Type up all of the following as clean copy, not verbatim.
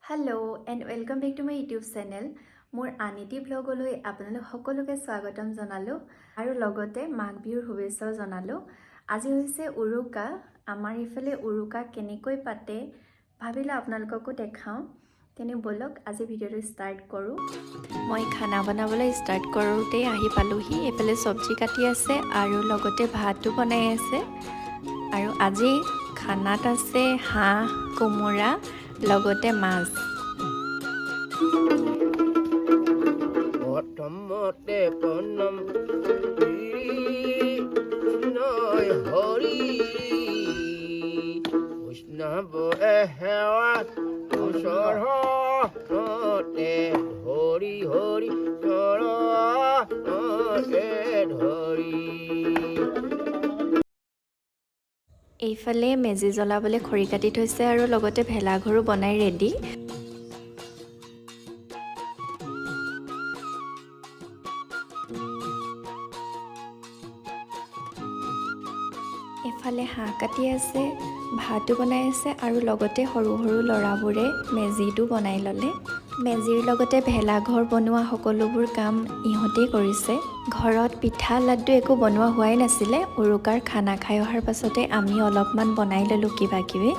Hello and welcome back to my YouTube channel. মোৰ আনিটি ব্লগলৈ আপোনালোক সকলোকে স্বাগতম জনালো আৰু লগতে মাঘ বিহুৰ শুভেচ্ছা জনালো। আজি হৈছে উৰুকা। আমাৰ ইফালে উৰুকা কেনেকৈ পাতে ভাবিলা আপোনালোককো দেখাও। তেনে বলক আজি ভিডিওটো ষ্টাৰ্ট কৰো। মই খানা বনাবলৈ ষ্টাৰ্ট কৰোতে আহি পালোহি। এফালে সবজি কাটি আছে আৰু লগতে ভাতটো বনাই আছে। আৰু আজি খানাত আছে হাঁহ, কোমোৰা লগতে মাছ। প্ৰথমতে প্ৰণম নয় হৰি বৈষ্ণৱ সেৱা চৰণতে হৰি হৰি চৰণতে ধৰি। এইফালে মেজি জ্বলাবলৈ খৰি কাটি থৈছে আৰু লগতে ভেলাঘৰো বনাই ৰেডি। এফালে হাঁহ কাটি আছে, ভাতো বনাই আছে আৰু লগতে সৰু সৰু ল'ৰাবোৰে মেজিটো বনাই ল'লে। মেজিৰ লগতে ভেলাঘৰ বনোৱা সকলোবোৰ কাম ইহঁতেই কৰিছে। ঘৰত পিঠা লাড্ডু একো বনোৱা হোৱাই নাছিলে। উৰুকাৰ খানা খাই অহাৰ পাছতে আমি অলপমান বনাই ল'লোঁ কিবা কিবি।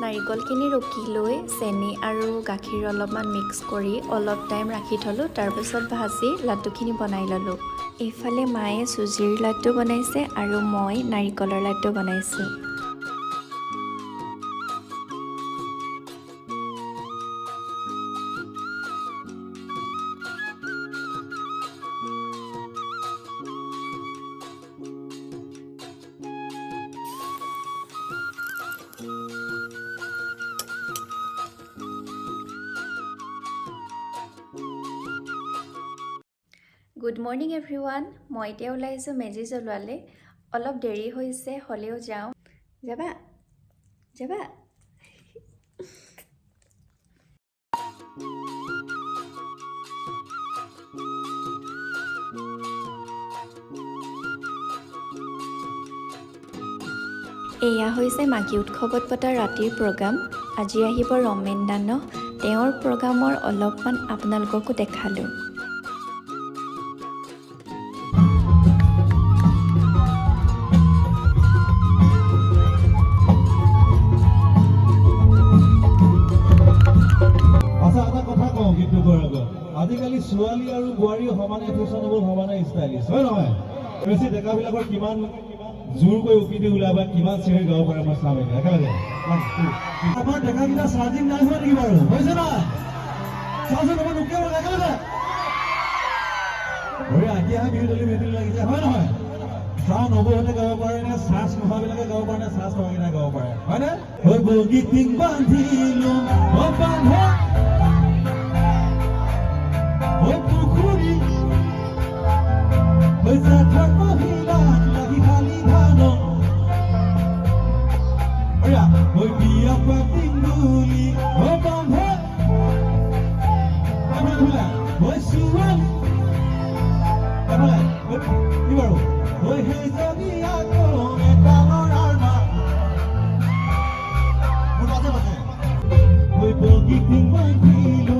নাৰিকলখিনি ৰুকি লৈ চেনি আৰু গাখীৰ অলপমান মিক্স কৰি অলপ টাইম ৰাখি থলোঁ। তাৰপিছত ভাজি লাড্ডুখিনি বনাই ল'লোঁ। এইফালে মায়ে চুজিৰ লাড্ডু বনাইছে আৰু মই নাৰিকলৰ লাড্ডু বনাইছোঁ। Good morning everyone. মই এতিয়া ওলাইছোঁ মেজি জ্বলোৱালে। অলপ দেৰি হৈছে হ'লেও যাওঁ। যাবা যাবা এয়া হৈছে মাঘী উৎসৱত পতা ৰাতিৰ প্ৰগ্ৰাম। আজি আহিব ৰমেন দান। তেওঁৰ প্ৰগ্ৰামৰ অলপমান আপোনালোককো দেখালোঁ। আজিকালি ছোৱালী আৰু বোৱাৰী সমানে ফেশ্বনেবল, সমানে ষ্টাইলিছ, হয় নহয়? বেছি ডেকাবিলাকৰ কিমান জোৰকৈ উপিটি ওলাই বা কিমান চিঞৰি গাব পাৰে মই চাম এতিয়া একেলগে। আমাৰ ডেকাকেইটা চাৰ্জিং নাই হোৱা নেকি বাৰু? হৈছে নহয়? চাওঁচোন আমাৰ নোকিয়াব একেলগে। এতিয়াহে বিহুতলি বিহুতলি লাগিছে, হয় নহয়? চাহ নবৌহঁতে গাব পাৰে নে চাৰ্জ নোহোৱাবিলাকে গাব পাৰে নে চাৰ্জ নোহোৱাকেইটাই গাব পাৰে, হয়নে? বগীটিক বান্ধিলো বান্ধা পুখুৰী বিয়া পাতিম বুলি বান্ধা কি বাৰু সেই যদি আকৌ এটা ল'ৰাৰ মা মোৰ বাজে বাজে বগীটিক বান্ধিলো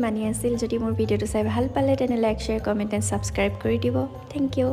ইমানেই আছিল। যদি মোৰ ভিডিঅ'টো চাই ভাল পালে তেনে like, share, comment and subscribe কৰি দিব। Thank U.